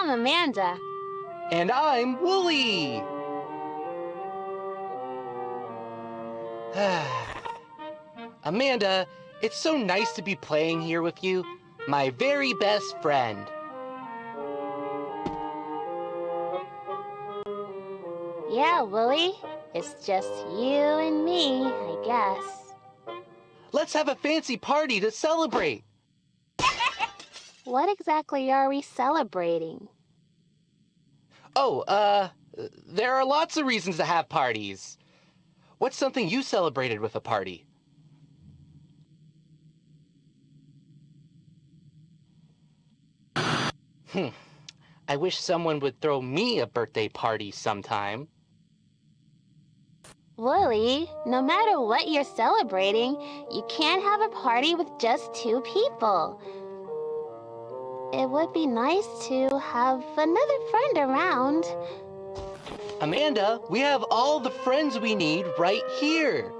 I'm Amanda. And I'm Wooly. Amanda, it's so nice to be playing here with you, my very best friend. Yeah, Wooly. It's just you and me, I guess. Let's have a fancy party to celebrate. What exactly are we celebrating? Oh, there are lots of reasons to have parties. What's something you celebrated with a party? I wish someone would throw me a birthday party sometime. Wooly, no matter what you're celebrating, you can't have a party with just 2 people. It would be nice to have another friend around. Amanda, we have all the friends we need right here.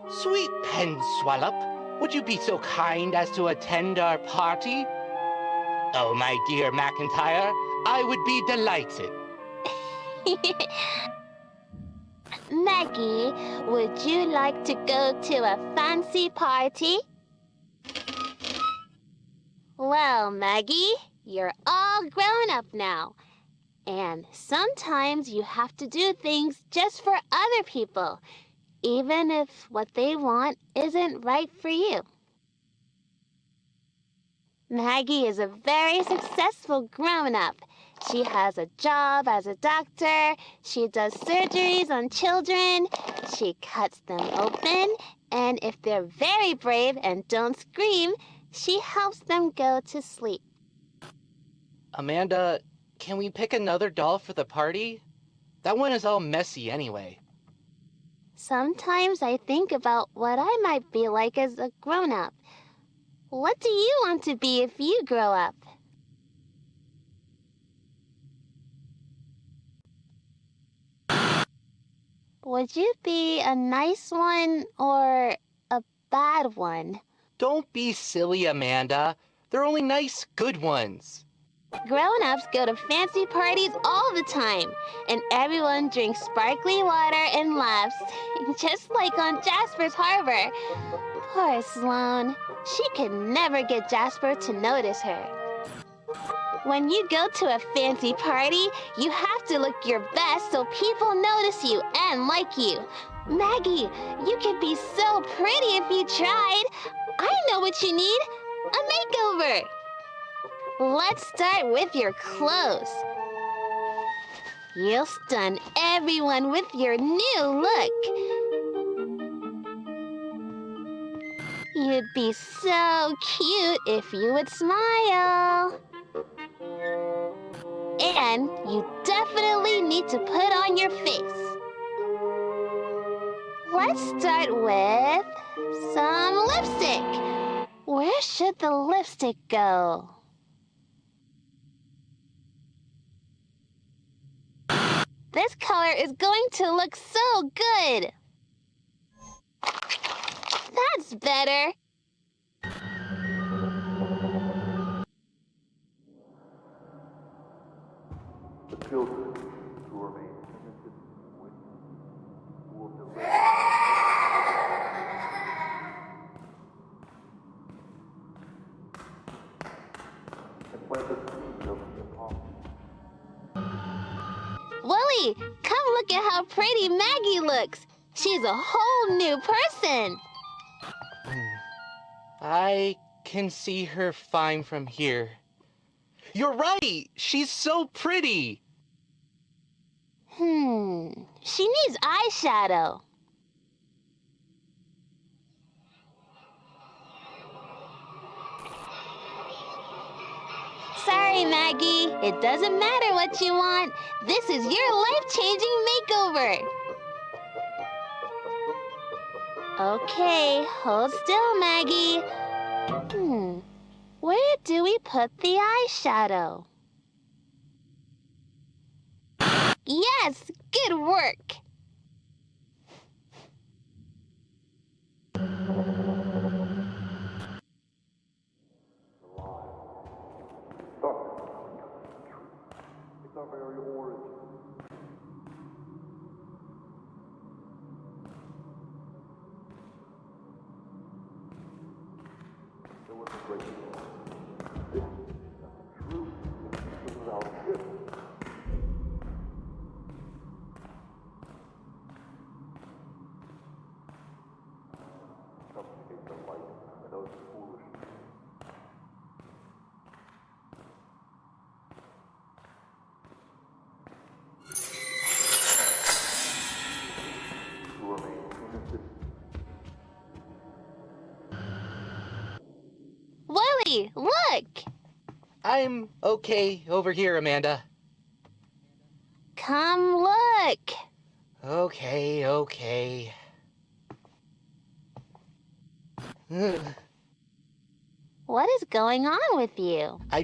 Sweet Pen Swallow, would you be so kind as to attend our party? Oh, my dear McIntyre, I would be delighted. Maggie, would you like to go to a fancy party? Well, Maggie, you're all grown up now. And sometimes you have to do things just for other people, even if what they want isn't right for you. Maggie is a very successful grown-up. She has a job as a doctor. She does surgeries on children. She cuts them open. And if they're very brave and don't scream, she helps them go to sleep. Amanda, can we pick another doll for the party? That one is all messy anyway. Sometimes I think about what I might be like as a grown-up. What do you want to be if you grow up? Would you be a nice one or a bad one? Don't be silly, Amanda. They're only nice, good ones. Grown-ups go to fancy parties all the time, and everyone drinks sparkly water and laughs, just like on Jasper's Harbor. Poor Sloane. She could never get Jasper to notice her. When you go to a fancy party, you have to look your best so people notice you and like you. Maggie, you could be so pretty if you tried. I know what you need, a makeover. Let's start with your clothes. You'll stun everyone with your new look. You'd be so cute if you would smile. And you definitely need to put on your face. Let's start with some lipstick. Where should the lipstick go? This color is going to look so good. That's better. The children who remain innocent will Wooly, come look at how pretty Maggie looks. She's a whole new person. I can see her fine from here. You're right! She's so pretty! She needs eyeshadow. Sorry, Maggie. It doesn't matter what you want. This is your life-changing makeover. Okay, hold still, Maggie. Where do we put the eyeshadow? Yes, good work. This isn't true. This is our ship. Supplicate the light and those foolish. To remain innocent. Willie, look! I'm okay over here, Amanda. Come look! Okay. Ugh. What is going on with you? I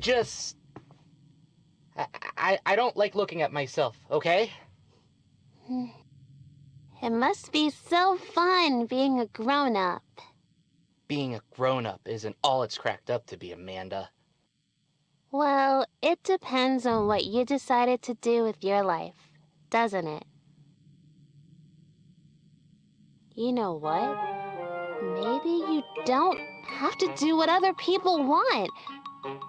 don't like looking at myself, okay? It must be so fun being a grown-up. Being a grown-up isn't all it's cracked up to be, Amanda. Well, it depends on what you decided to do with your life, doesn't it? You know what? Maybe you don't have to do what other people want.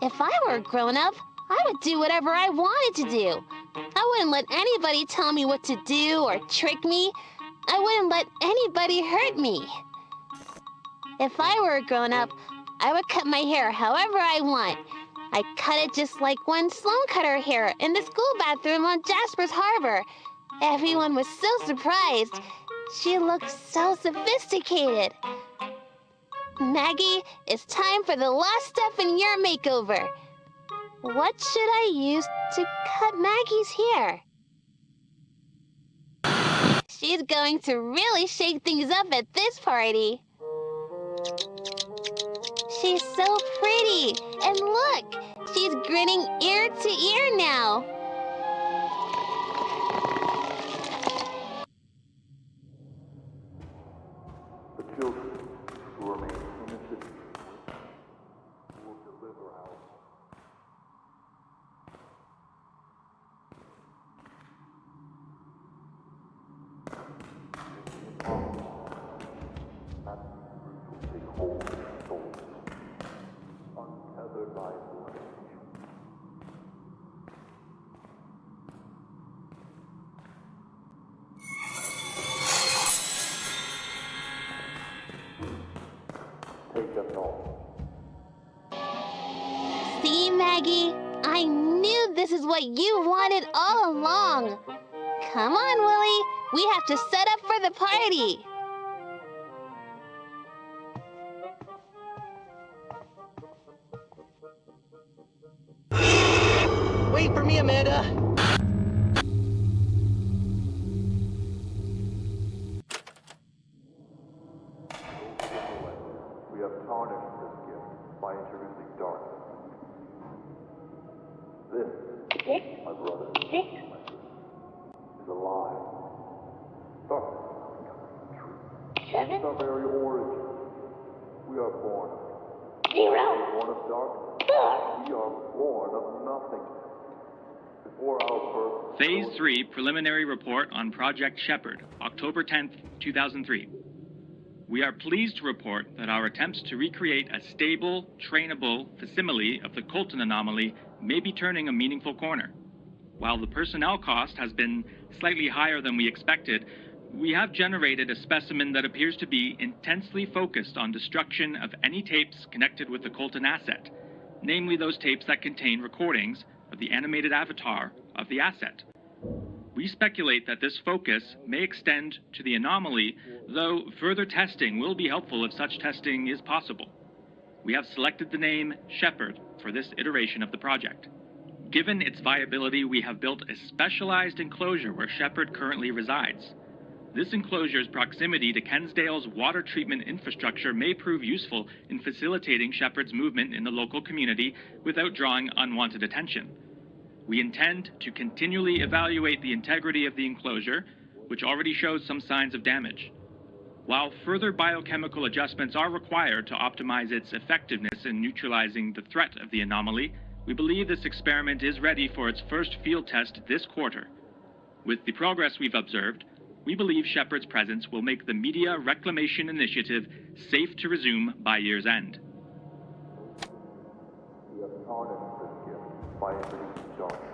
If I were a grown-up, I would do whatever I wanted to do. I wouldn't let anybody tell me what to do or trick me. I wouldn't let anybody hurt me. If I were a grown-up, I would cut my hair however I want. I cut it just like one Sloan cut her hair in the school bathroom on Jasper's Harbor. Everyone was so surprised. She looked so sophisticated. Maggie, it's time for the last step in your makeover. What should I use to cut Maggie's hair? She's going to really shake things up at this party. She's so pretty. And look, she's grinning ear to ear now. The children who remain innocent will deliver our. That will take hold of their souls, untethered by imagination. Take them all. See, Maggie? I knew this is what you wanted all along. Come on, Willie. We have to set up for the party. Wait for me, Amanda! We have tarnished this gift by introducing darkness. This, my brother, my sister, is a lie. Darkness is becoming true. It's our very origin. We are born of it. We are born of darkness. We are born of nothing. Before our birth. Phase 3 Preliminary Report on Project Shepherd, October 10th, 2003. We are pleased to report that our attempts to recreate a stable, trainable facsimile of the Colton anomaly may be turning a meaningful corner. While the personnel cost has been slightly higher than we expected, we have generated a specimen that appears to be intensely focused on destruction of any tapes connected with the Colton asset, namely those tapes that contain recordings of the animated avatar of the asset. We speculate that this focus may extend to the anomaly, though further testing will be helpful if such testing is possible. We have selected the name Shepherd for this iteration of the project. Given its viability, we have built a specialized enclosure where Shepherd currently resides. This enclosure's proximity to Kensdale's water treatment infrastructure may prove useful in facilitating Shepherd's movement in the local community without drawing unwanted attention. We intend to continually evaluate the integrity of the enclosure, which already shows some signs of damage. While further biochemical adjustments are required to optimize its effectiveness in neutralizing the threat of the anomaly, we believe this experiment is ready for its first field test this quarter. With the progress we've observed, we believe Shepherd's presence will make the Media Reclamation Initiative safe to resume by year's end. tarnished this gift by introducing darkness.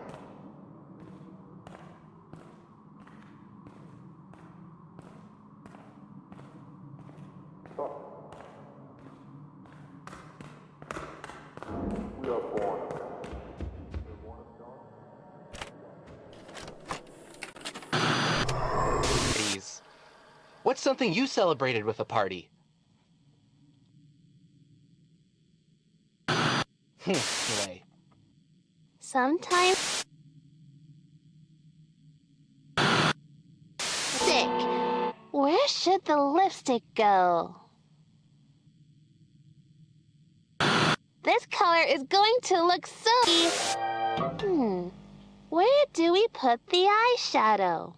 We are born of God. We are born of darkness. Please. What's something you celebrated with a party? Anyway. Sometimes... Lipstick. Where should the lipstick go? This color is going to look so... Where do we put the eyeshadow?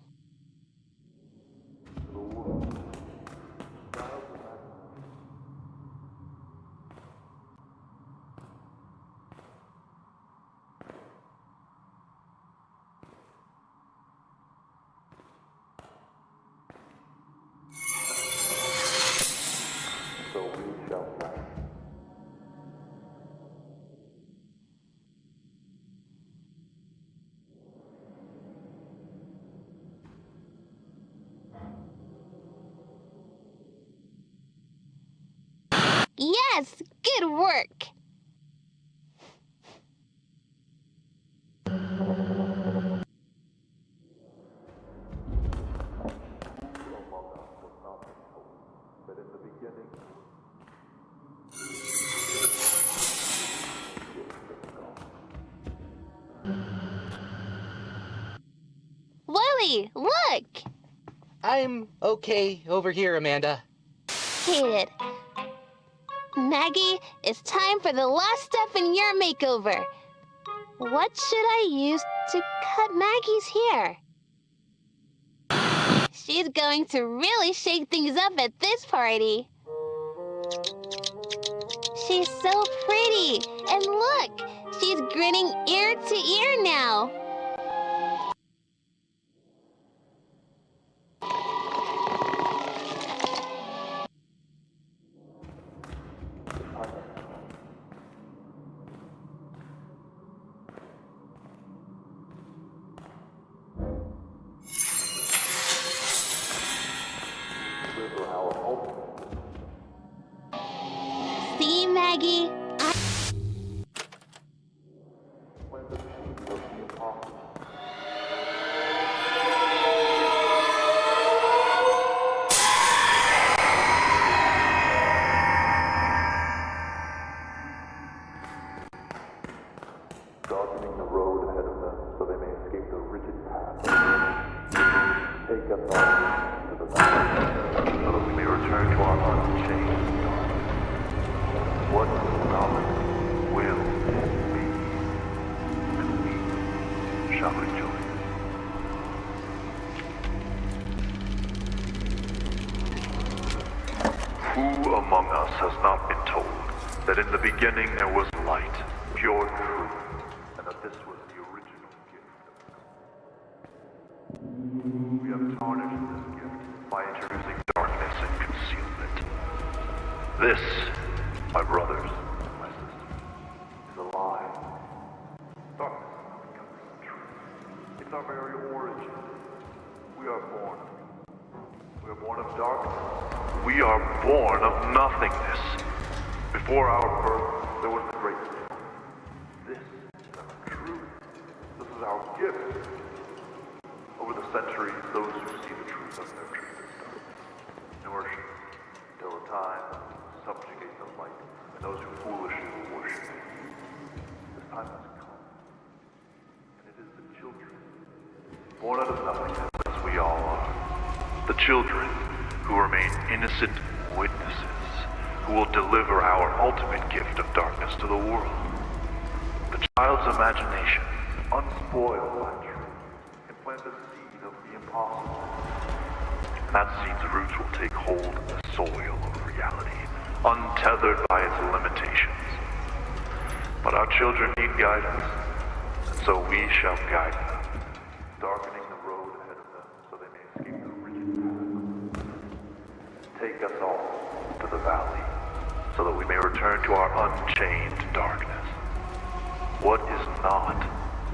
So we shall guide. Yes! Good work! But in the beginning, Willie, look! I'm okay over here, Amanda. Kid. Maggie, it's time for the last step in your makeover. What should I use to cut Maggie's hair? She's going to really shake things up at this party. She's so pretty. And look, she's grinning ear to ear now. deliver our ultimate. See, Maggie? When the seed of the impossible. Darkening the road ahead of them so they may escape the rigid path. Take us on to the valley so that we may return to our unchanged darkness. What knowledge will be, and we shall rejoice. Who among us has not been told that in the beginning there was light, pure truth, and that this was the original gift of God? We have tarnished this gift by introducing darkness and concealment. This, my brothers and my sisters, is a lie. Darkness becomes truth. It's our very origin. We are born of God. We are born of darkness. We are born of nothingness. Before our birth, there was the great storm. This is our truth. This is our gift. Over the centuries, those who see the truth of their truth is darkness, and worship till the time subjugate the light, and those who foolishly worship it. This time has come, and it is the children, born out of nothingness as we all are, the children who remain innocent witnesses, who will deliver our ultimate gift of darkness to the world. The child's imagination, unspoiled by truth, can plant the seed of the impossible. And that seed's roots will take hold of the soil of reality, untethered by its limitations. But our children need guidance, and so we shall guide them, darkening the road ahead of them so they may escape the rigid path. Take us all to the valley, so that we may return to our unchained darkness. What is not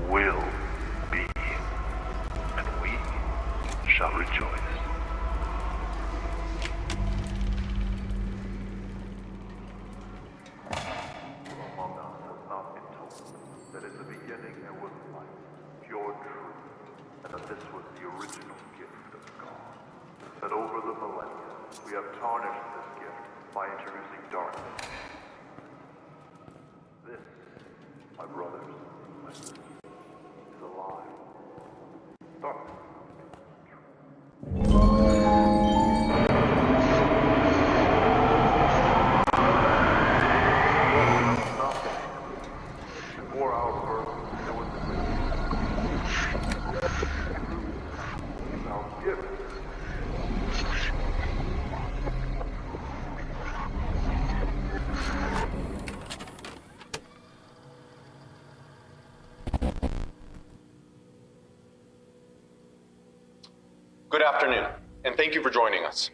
will be, and we shall rejoice. Among us has not been told that in the beginning there was light, pure truth, and that this was the original gift of God. That over the millennia we have tarnished this gift by introducing darkness. This, my brothers, my sisters, is a lie. Darkness. Before our birth, there was the our gift. Good afternoon, and thank you for joining us.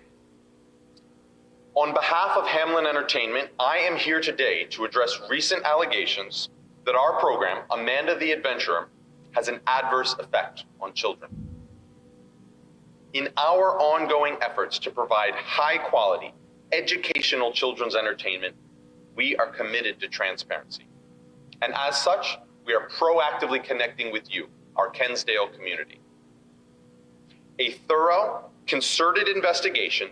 On behalf of Hamlin Entertainment, I am here today to address recent allegations that our program, Amanda the Adventurer, has an adverse effect on children. In our ongoing efforts to provide high-quality, educational children's entertainment, we are committed to transparency. And as such, we are proactively connecting with you, our Kensdale community. A thorough, concerted investigation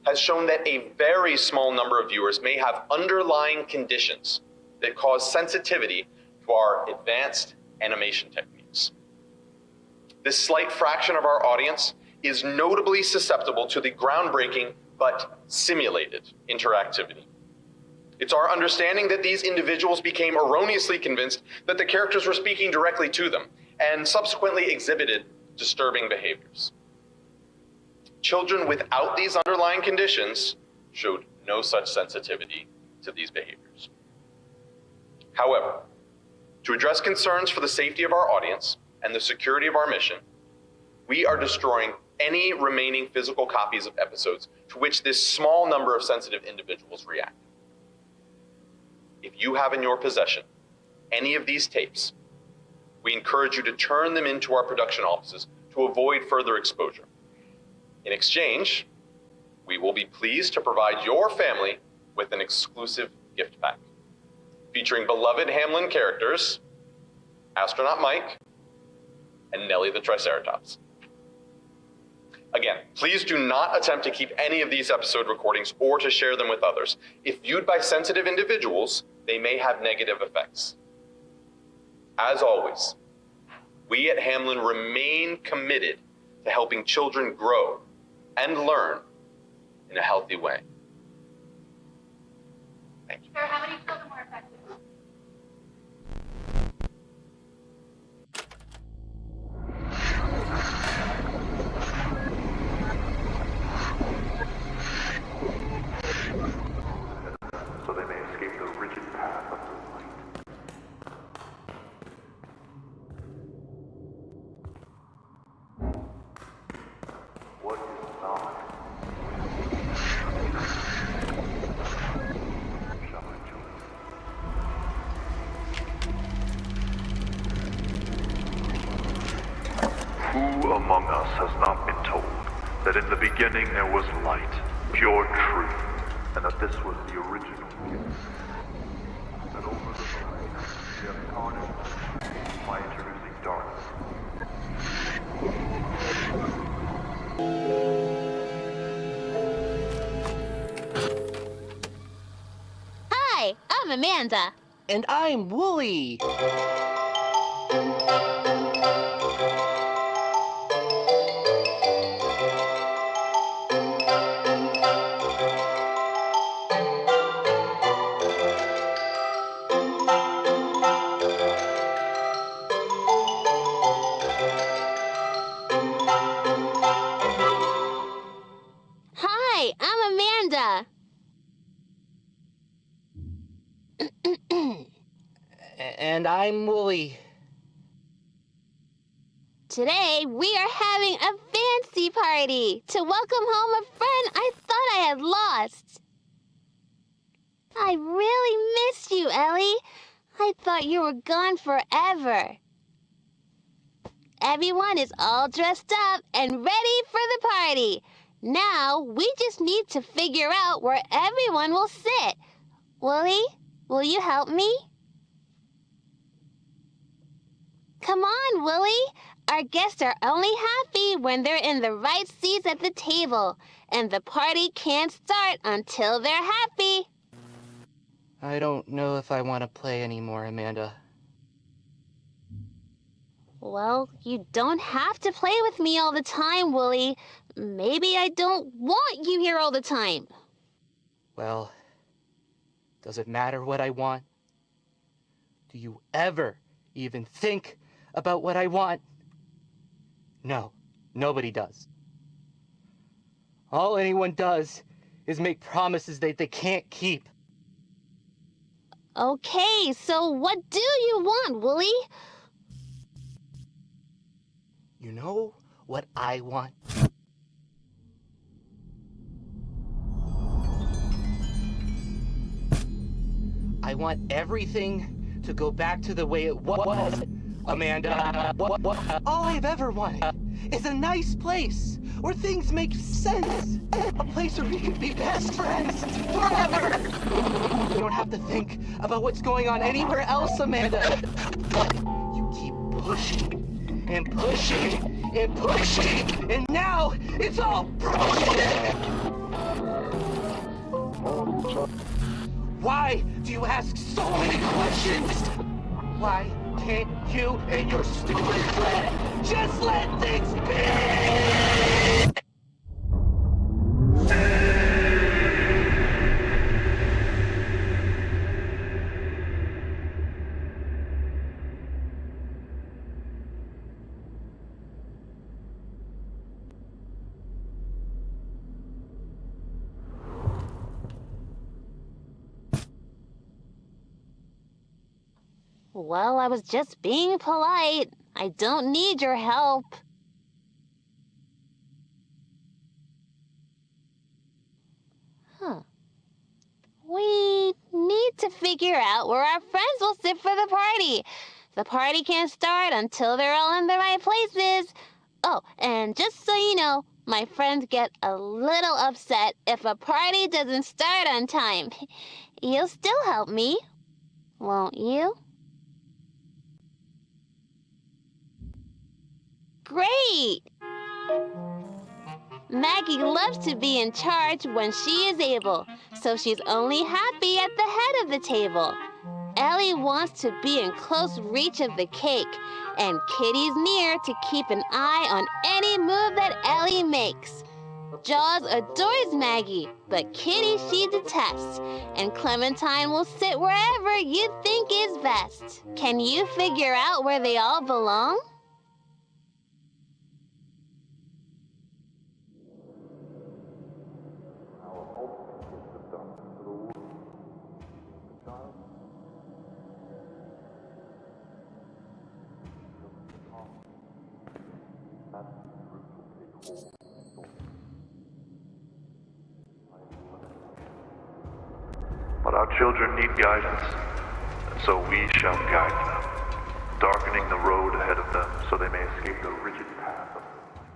has shown that a very small number of viewers may have underlying conditions that cause sensitivity to our advanced animation techniques. This slight fraction of our audience is notably susceptible to the groundbreaking but simulated interactivity. It's our understanding that these individuals became erroneously convinced that the characters were speaking directly to them and subsequently exhibited disturbing behaviors. Children without these underlying conditions showed no such sensitivity to these behaviors. However, to address concerns for the safety of our audience and the security of our mission, we are destroying any remaining physical copies of episodes to which this small number of sensitive individuals react. If you have in your possession any of these tapes, we encourage you to turn them into our production offices to avoid further exposure. In exchange, we will be pleased to provide your family with an exclusive gift pack featuring beloved Hamlin characters, Astronaut Mike, and Nellie the Triceratops. Again, please do not attempt to keep any of these episode recordings or to share them with others. If viewed by sensitive individuals, they may have negative effects. As always, we at Hamlin remain committed to helping children grow and learn in a healthy way. Thank you. Sir, how many children were affected? So they may escape the rigid path of the light. What is not shall rejoice. Who among us has not been told that in the beginning there was light, pure truth, and that this was the original gift? That over the millennia we have tarnished by introducing darkness. Hi, I'm Amanda. And I'm Wooly. Hi, I'm Amanda. And I'm Wooly. Today, we are having a fancy party to welcome home a friend I thought I had lost. I really missed you, Ellie. I thought you were gone forever. Everyone is all dressed up and ready for the party. Now, we just need to figure out where everyone will sit. Wooly, will you help me? Come on, Wooly. Our guests are only happy when they're in the right seats at the table, and the party can't start until they're happy. I don't know if I want to play anymore, Amanda. Well, you don't have to play with me all the time, Wooly. Maybe I don't want you here all the time. Well, does it matter what I want? Do you ever even think about what I want? No, nobody does. All anyone does is make promises that they can't keep. Okay, so what do you want, Wooly? You know what I want? I want everything to go back to the way it was, Amanda. All I've ever wanted is a nice place where things make sense. A place where we can be best friends forever. You don't have to think about what's going on anywhere else, Amanda. You keep pushing and pushing and pushing, and now it's all broken. Why do you ask so many questions? Why can't you and your stupid friend just let things be? Well, I was just being polite. I don't need your help. We need to figure out where our friends will sit for the party. The party can't start until they're all in the right places. Oh, and just so you know, my friends get a little upset if a party doesn't start on time. You'll still help me, won't you? Great! Maggie loves to be in charge when she is able, so she's only happy at the head of the table. Ellie wants to be in close reach of the cake, and Kitty's near to keep an eye on any move that Ellie makes. Jaws adores Maggie, but Kitty she detests, and Clementine will sit wherever you think is best. Can you figure out where they all belong? But our children need guidance, and so we shall guide them, darkening the road ahead of them so they may escape the rigid path of life.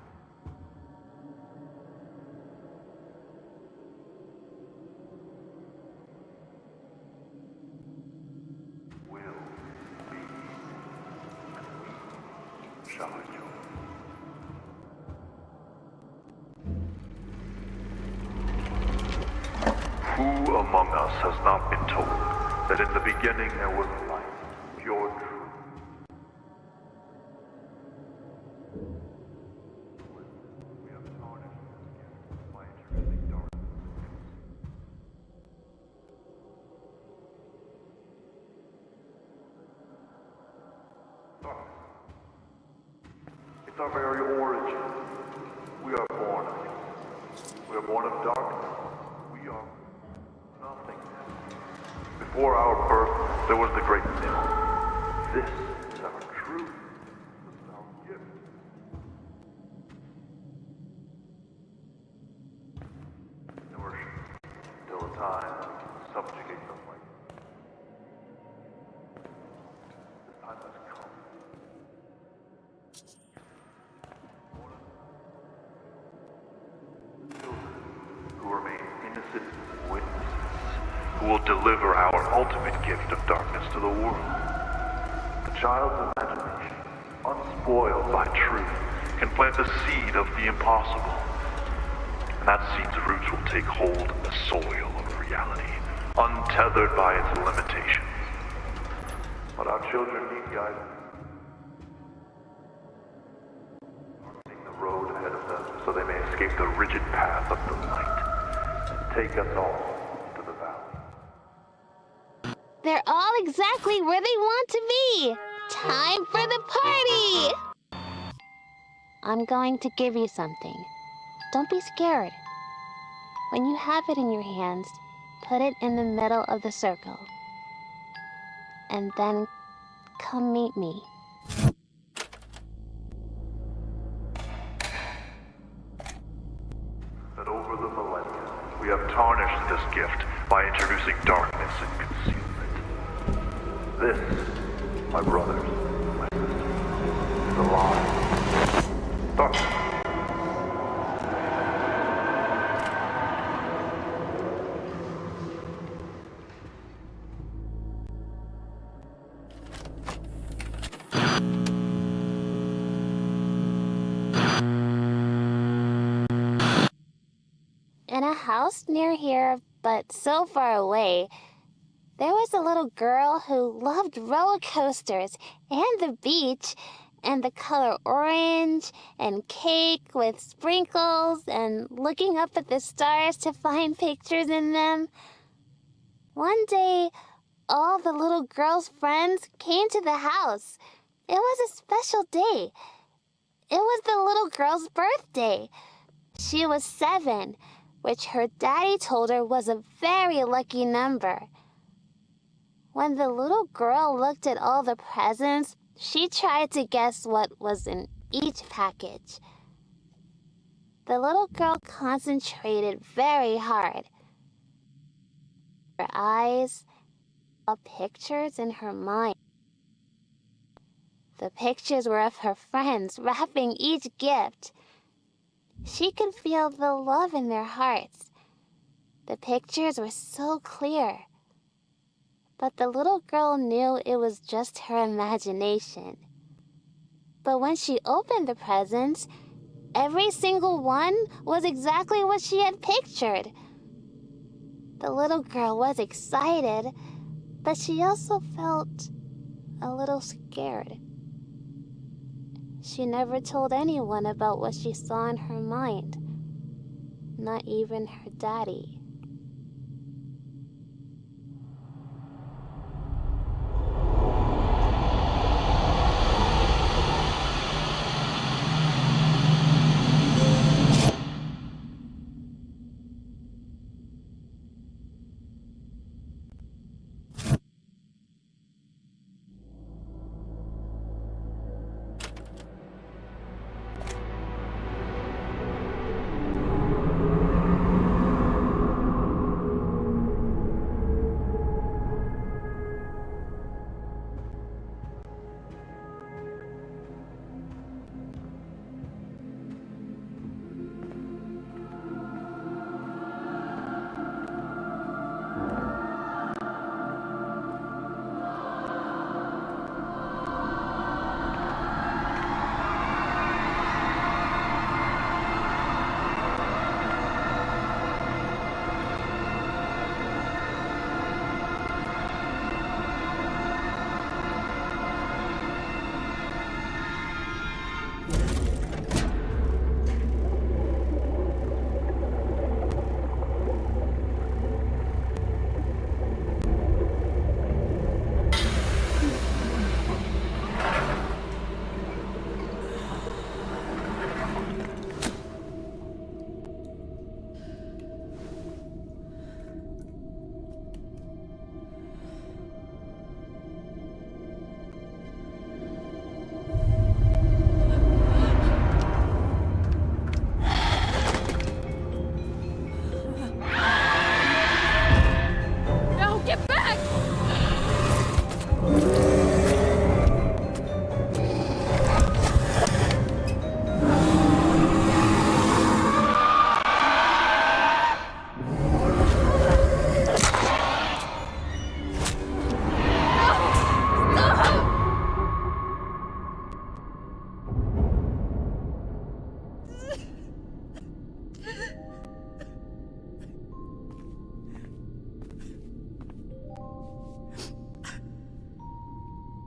Will be, and we shall endure. Who among us has not been told that in the beginning there was light, pure truth? We have tarnished this gift by introducing darkness. Darkness. It's our very origin. We are born of it. We are born of darkness. We are nothing. Before our birth, there was the great mill. This is our truth. This is our gift. Nourishing till a time we can subjugate the light. who will deliver our ultimate gift of darkness to the world. A child's imagination, unspoiled by truth, can plant the seed of the impossible. And that seed's roots will take hold in the soil of reality, untethered by its limitations. But our children need guidance. Darkening the road ahead of them so they may escape the rigid path of the light and take us all to the valley. They're all exactly where they want to be. Time for the party! I'm going to give you something. Don't be scared. When you have it in your hands, put it in the middle of the circle. And then come meet me. That over the millennia, we have tarnished this gift by introducing darkness and concealment. This, my brothers, my sisters, is a lie. Darkness. In a house near here, but so far away, there was a little girl who loved roller coasters and the beach and the color orange and cake with sprinkles and looking up at the stars to find pictures in them. One day, all the little girl's friends came to the house. It was a special day. It was the little girl's birthday. She was 7, which her daddy told her was a very lucky number. When the little girl looked at all the presents, she tried to guess what was in each package. The little girl concentrated very hard. Her eyes saw pictures in her mind. The pictures were of her friends wrapping each gift. She could feel the love in their hearts. The pictures were so clear. But the little girl knew it was just her imagination. But when she opened the presents, every single one was exactly what she had pictured. The little girl was excited, but she also felt a little scared. She never told anyone about what she saw in her mind, not even her daddy.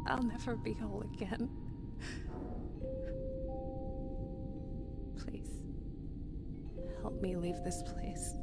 I'll never be whole again. Please, help me leave this place.